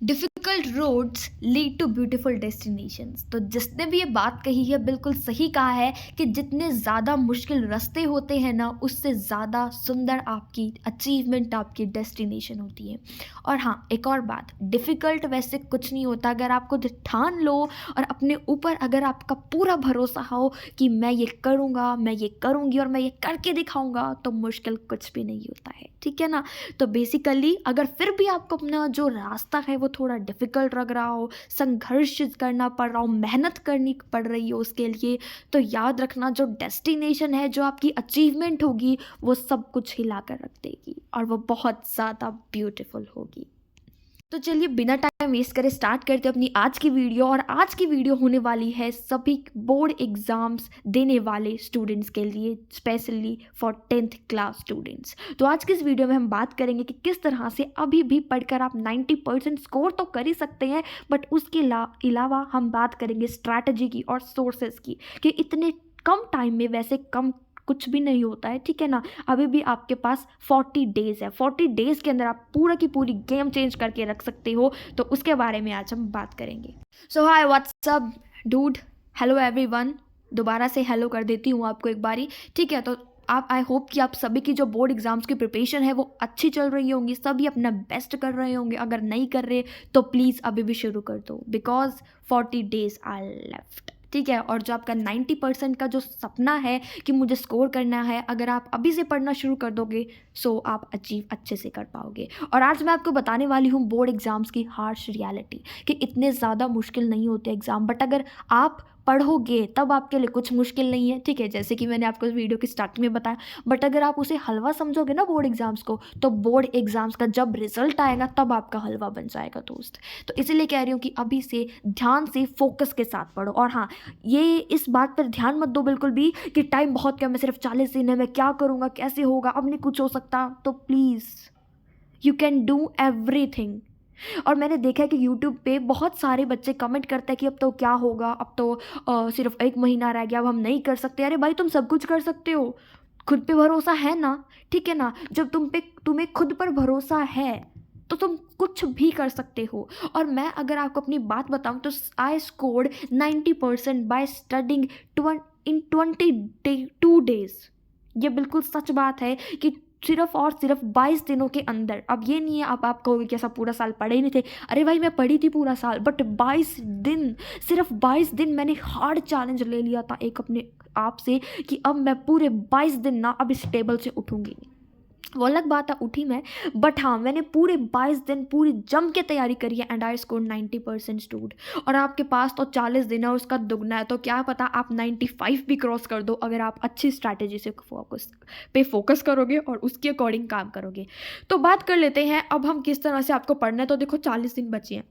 Difficult roads lead to beautiful destinations. तो जिसने भी ये बात कही है बिल्कुल सही कहा है कि जितने ज़्यादा मुश्किल रास्ते होते हैं ना, उससे ज़्यादा सुंदर आपकी अचीवमेंट, आपकी डेस्टिनेशन होती है। और हाँ, एक और बात, डिफ़िकल्ट वैसे कुछ नहीं होता अगर आप खुद ठान लो और अपने ऊपर अगर आपका पूरा भरोसा हो कि मैं ये करूँगा, मैं ये करूँगी और मैं ये करके दिखाऊँगा, तो मुश्किल कुछ भी नहीं होता है, ठीक है ना? तो बेसिकली अगर फिर भी आपको अपना जो रास्ता है वो थोड़ा डिफ़िकल्ट लग रहा हो, संघर्ष करना पड़ रहा हो, मेहनत करनी पड़ रही हो उसके लिए, तो याद रखना जो डेस्टिनेशन है, जो आपकी अचीवमेंट होगी, वो सब कुछ हिला कर रख देगी और वो बहुत ज़्यादा ब्यूटीफुल होगी। तो चलिए बिना टाइम वेस्ट करे स्टार्ट करते हैं अपनी आज की वीडियो। और आज की वीडियो होने वाली है सभी बोर्ड एग्जाम्स देने वाले स्टूडेंट्स के लिए, specially for 10th class students. तो आज की इस वीडियो में हम बात करेंगे कि किस तरह से अभी भी पढ़कर आप 90% स्कोर तो कर ही सकते हैं, बट उसके अलावा हम बात करेंगे स्ट्रैटेजी की और सोर्सेज की कि इतने कम टाइम में वैसे कम कुछ भी नहीं होता है, ठीक है ना। अभी भी आपके पास 40 डेज़ है, 40 डेज़ के अंदर आप पूरा की पूरी गेम चेंज करके रख सकते हो। तो उसके बारे में आज हम बात करेंगे। सो हाय, व्हाट्सअप डूड, हेलो एवरीवन। दोबारा से हेलो कर देती हूँ आपको एक बारी, ठीक है। तो आप, आई होप कि आप सभी की जो बोर्ड एग्जाम्स की प्रिपरेशन है वो अच्छी चल रही होंगी, सभी अपना बेस्ट कर रहे होंगे। अगर नहीं कर रहे तो प्लीज़ अभी भी शुरू कर दो, बिकॉज 40 डेज आर लेफ्ट, ठीक है। और जो आपका 90% का जो सपना है कि मुझे स्कोर करना है, अगर आप अभी से पढ़ना शुरू कर दोगे सो आप अचीव अच्छे से कर पाओगे। और आज मैं आपको बताने वाली हूँ बोर्ड एग्ज़ाम्स की हार्श रियलिटी कि इतने ज़्यादा मुश्किल नहीं होते एग्ज़ाम, बट अगर आप पढ़ोगे तब आपके लिए कुछ मुश्किल नहीं है, ठीक है। जैसे कि मैंने आपको इस वीडियो की स्टार्टिंग में बताया, बट अगर आप उसे हलवा समझोगे ना बोर्ड एग्ज़ाम्स को, तो बोर्ड एग्ज़ाम्स का जब रिजल्ट आएगा तब आपका हलवा बन जाएगा दोस्त। तो इसीलिए कह रही हूँ कि अभी से ध्यान से फोकस के साथ पढ़ो। और हाँ, ये इस बात पर ध्यान मत दो बिल्कुल भी कि टाइम बहुत कम है, सिर्फ 40 दिन है, मैं क्या करूँगा, कैसे होगा, अब नहीं कुछ हो सकता। तो please, you can do everything. और मैंने देखा है कि यूट्यूब पे बहुत सारे बच्चे कमेंट करते हैं कि अब तो क्या होगा, अब तो सिर्फ 1 महीना रह गया, अब हम नहीं कर सकते। अरे भाई, तुम सब कुछ कर सकते हो, खुद पे भरोसा है ना, ठीक है ना। जब तुम्हें खुद पर भरोसा है तो तुम कुछ भी कर सकते हो। और मैं अगर आपको अपनी बात बताऊं तो I scored 90% by studying in 22 days. ये बिल्कुल सच बात है कि सिर्फ और सिर्फ 22 दिनों के अंदर। अब ये नहीं है आप कहोगे कि ऐसा पूरा साल पढ़े ही नहीं थे। अरे भाई, मैं पढ़ी थी पूरा साल, बट 22 दिन, सिर्फ 22 दिन मैंने हार्ड चैलेंज ले लिया था एक अपने आप से कि अब मैं पूरे 22 दिन ना अब इस टेबल से उठूंगी नहीं। वो अलग बात है, उठी मैं, बट हाँ, मैंने पूरे 22 दिन पूरी जम के तैयारी करी है एंड आई स्कोर 90% स्टूड। और आपके पास तो 40 दिन है, उसका दुगना है, तो क्या पता आप 95 भी क्रॉस कर दो अगर आप अच्छी स्ट्रैटेजी से फोकस करोगे और उसके अकॉर्डिंग काम करोगे। तो बात कर लेते हैं अब हम किस तरह से आपको पढ़ना है। तो देखो, 40 दिन बचे हैं,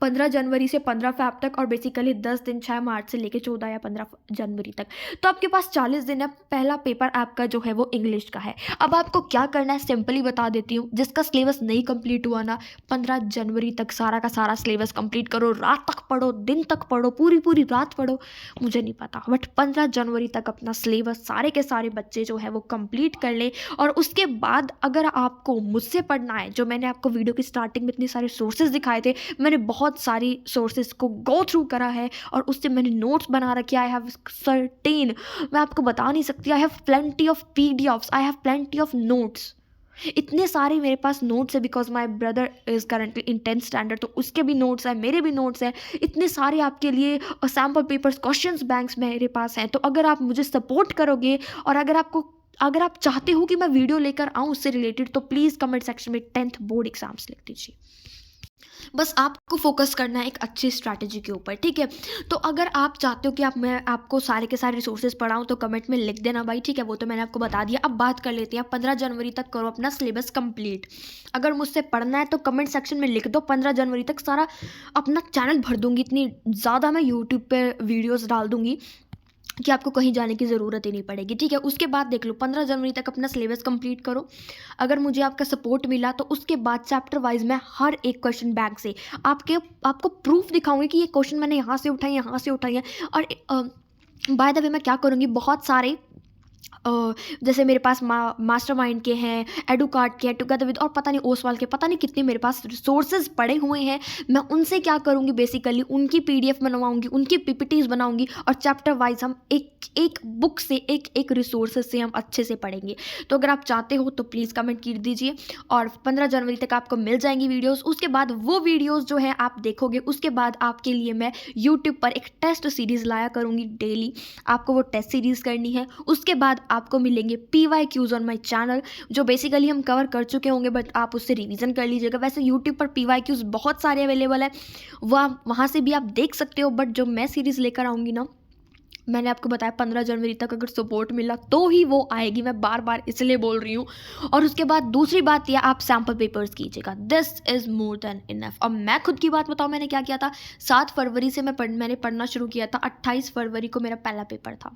15 जनवरी से 15 फ़ैब तक, और बेसिकली 10 दिन 6 मार्च से लेकर 14 या 15 जनवरी तक। तो आपके पास 40 दिन है। पहला पेपर आपका जो है वो इंग्लिश का है। अब आपको क्या करना है सिंपली बता देती हूँ। जिसका सिलेबस नहीं कंप्लीट हुआ ना, 15 जनवरी तक सारा का सारा सिलेबस कंप्लीट करो, रात तक पढ़ो, दिन तक पढ़ो, पूरी पूरी रात पढ़ो, मुझे नहीं पता, बट 15 जनवरी तक अपना सिलेबस सारे के सारे बच्चे जो है वो कंप्लीट कर लें। और उसके बाद अगर आपको मुझसे पढ़ना है, जो मैंने आपको वीडियो की स्टार्टिंग में इतने सारे सोर्सेज दिखाए थे, मैंने बहुत सारी सोर्सेज को गो थ्रू करा है और उससे मैंने नोट्स बना रखे। आई हैव सर्टेन, मैं आपको बता नहीं सकती, I have plenty of PDFs, I have plenty of notes. इतने सारे मेरे पास नोट्स है because my brother is currently in 10th standard, तो उसके भी नोट्स हैं, मेरे भी नोट्स हैं। इतने सारे आपके लिए सैम्पल पेपर्स, क्वेश्चंस बैंक्स मेरे पास हैं। तो अगर आप मुझे सपोर्ट करोगे और अगर आप चाहते हो कि मैं वीडियो लेकर आऊँ उससे रिलेटेड, तो प्लीज़ कमेंट सेक्शन में 10th बोर्ड एग्जाम्स लिख दीजिए। बस आपको फोकस करना है एक अच्छी स्ट्रैटेजी के ऊपर, ठीक है। तो अगर आप चाहते हो कि मैं आपको सारे के सारे रिसोर्सेज पढ़ाऊँ तो कमेंट में लिख देना भाई, ठीक है। वो तो मैंने आपको बता दिया। अब बात कर लेते हैं, 15 जनवरी तक करो अपना सिलेबस कंप्लीट। अगर मुझसे पढ़ना है तो कमेंट सेक्शन में लिख दो 15 जनवरी तक सारा अपना चैनल भर दूंगी। इतनी ज़्यादा मैं यूट्यूब पर वीडियोज़ डाल दूंगी कि आपको कहीं जाने की ज़रूरत ही नहीं पड़ेगी, ठीक है। उसके बाद देख लो, 15 जनवरी तक अपना सिलेबस कंप्लीट करो। अगर मुझे आपका सपोर्ट मिला तो उसके बाद चैप्टर वाइज मैं हर एक क्वेश्चन बैंक से आपको प्रूफ दिखाऊंगी कि ये क्वेश्चन मैंने यहाँ से उठाई है। और बाय द वे मैं क्या करूँगी, बहुत सारे जैसे मेरे पास मास्टरमाइंड के हैं, एडुकार्ड के हैं, टुगेदर विद, और पता नहीं ओसवाल के, पता नहीं कितने मेरे पास रिसोर्सेज पड़े हुए हैं। मैं उनसे क्या करूँगी, बेसिकली उनकी पीडीएफ बनवाऊँगी, उनकी पीपीटीज बनाऊँगी, और चैप्टर वाइज हम एक एक बुक से, एक एक रिसोर्सेज से हम अच्छे से पढ़ेंगे। तो अगर आप चाहते हो तो प्लीज़ कमेंट कर दीजिए, और 15 जनवरी तक आपको मिल जाएंगी वीडियोज़। उसके बाद वो वीडियोज़ जो है आप देखोगे, उसके बाद आपके लिए मैं यूट्यूब पर एक टेस्ट सीरीज़ लाया करूँगी डेली। आपको वो टेस्ट सीरीज़ करनी है। उसके बाद आपको मिलेंगे PYQs ऑन माय चैनल, जो बेसिकली हम कवर कर चुके होंगे, बट आप उससे रिवीजन कर लीजिएगा। वैसे यूट्यूब पर PYQs बहुत सारे अवेलेबल है, वहाँ से भी आप देख सकते हो, बट जो मैं सीरीज़ लेकर आऊँगी ना, मैंने आपको बताया 15 जनवरी तक अगर सपोर्ट मिला तो ही वो आएगी, मैं बार बार इसलिए बोल रही हूँ। और उसके बाद दूसरी बात यह, आप सैम्पल पेपर्स कीजिएगा, this is more than enough. और मैं खुद की बात बताऊँ, मैंने क्या किया था, 7 फरवरी से मैंने पढ़ना शुरू किया था, 28 फरवरी को मेरा पहला पेपर था,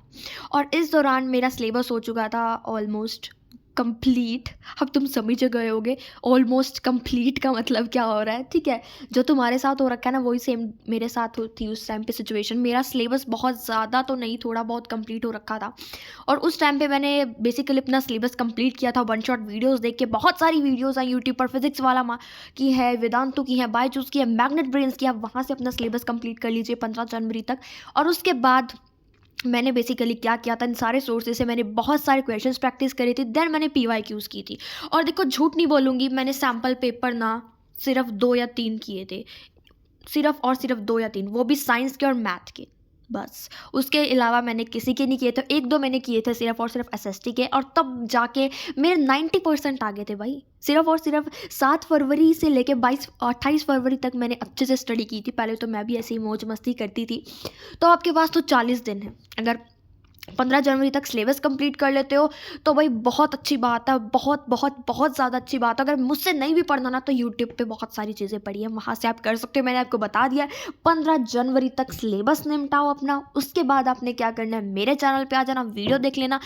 और इस दौरान मेरा सिलेबस हो चुका था ऑलमोस्ट कंप्लीट। अब तुम समझ गए होगे ऑलमोस्ट कंप्लीट का मतलब क्या हो रहा है, ठीक है। जो तुम्हारे साथ हो रखा है ना, वही सेम मेरे साथ थी उस टाइम पे सिचुएशन। मेरा सिलेबस बहुत ज़्यादा तो नहीं, थोड़ा बहुत कंप्लीट हो रखा था, और उस टाइम पे मैंने बेसिकली अपना सिलेबस कंप्लीट किया था वन शॉट वीडियोस देख के। बहुत सारी वीडियोस आई यूट्यूब पर, फिजिक्स वाला की है, वेदांतु की है, बायजूस की है, मैग्नेट ब्रेन्स की है। वहाँ से अपना सिलेबस कंप्लीट कर लीजिए 15 जनवरी तक। और उसके बाद मैंने बेसिकली क्या किया था, इन सारे सोर्सेज से मैंने बहुत सारे क्वेश्चंस प्रैक्टिस करी थी, देन मैंने PYQs की थी। और देखो झूठ नहीं बोलूँगी, मैंने सैम्पल पेपर ना सिर्फ 2 या 3 किए थे, सिर्फ और सिर्फ 2 या 3, वो भी साइंस के और मैथ के, बस। उसके अलावा मैंने किसी के नहीं किए थे। 1-2 मैंने किए थे सिर्फ और सिर्फ SST के, और तब जाके मेरे 90% आ गए थे भाई। सिर्फ और सिर्फ 7 फरवरी से लेके 28 फरवरी तक मैंने अच्छे से स्टडी की थी। पहले तो मैं भी ऐसे ही मौज मस्ती करती थी। तो आपके पास तो 40 दिन है, अगर 15 जनवरी तक सिलेबस कंप्लीट कर लेते हो तो भाई बहुत अच्छी बात है, बहुत बहुत बहुत ज़्यादा अच्छी बात है। अगर मुझसे नहीं भी पढ़ना ना, तो यूट्यूब पे बहुत सारी चीज़ें पढ़ी है, वहाँ से आप कर सकते हो। मैंने आपको बता दिया 15 जनवरी तक सिलेबस निपटाओ अपना। उसके बाद आपने क्या करना है, मेरे चैनल पे आ जाना, वीडियो देख लेना,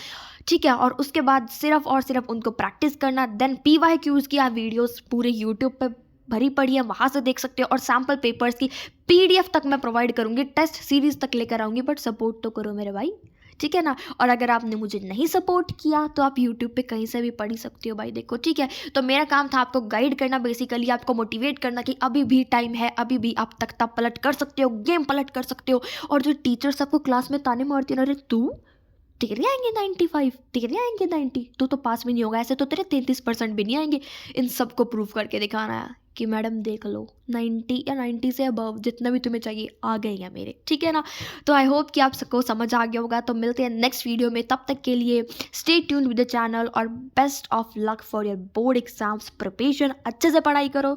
ठीक है। और उसके बाद सिर्फ और सिर्फ उनको प्रैक्टिस करना। देन PYQs की आप वीडियोज़ पूरे यूट्यूब पर भरी पड़ी है, वहाँ से देख सकते हो। और सैम्पल पेपर्स की PDF तक मैं प्रोवाइड करूँगी, टेस्ट सीरीज़ तक लेकर आऊँगी, बट सपोर्ट तो करो मेरे भाई, ठीक है ना। और अगर आपने मुझे नहीं सपोर्ट किया तो आप यूट्यूब पे कहीं से भी पढ़ ही सकते हो भाई, देखो, ठीक है। तो मेरा काम था आपको गाइड करना, बेसिकली आपको मोटिवेट करना कि अभी भी टाइम है, अभी भी आप तख्ता पलट कर सकते हो, गेम पलट कर सकते हो। और जो टीचर्स आपको क्लास में ताने मारती है ना, अरे तू तेरे आएंगे 95, तेरे आएंगे 90, तू तो पास भी नहीं होगा, ऐसे तो तेरे 33% भी नहीं आएंगे। इन सबको प्रूफ करके दिखाना है कि मैडम देख लो 90 या 90 से अबव जितना भी तुम्हें चाहिए आ गए हैं मेरे, ठीक है ना। तो आई होप कि आप सबको समझ आ गया होगा। तो मिलते हैं नेक्स्ट वीडियो में, तब तक के लिए stay tuned with the channel, और best of luck for your board exams preparation. अच्छे से पढ़ाई करो,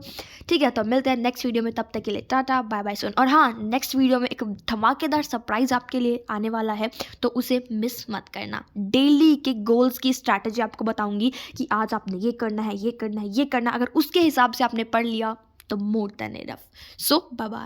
ठीक है। तो मिलते हैं नेक्स्ट वीडियो में, तब तक के लिए टाटा बाय बाय सुन। और हाँ, नेक्स्ट वीडियो में एक धमाकेदार सरप्राइज आपके लिए आने वाला है, तो उसे मिस मत करना। डेली के गोल्स की स्ट्रैटेजी आपको बताऊंगी कि आज आपने ये करना है, ये करना है, ये करना है। अगर उसके हिसाब से आपने पढ़ लिया तो मोर देन इनफ। सो बाय बाय।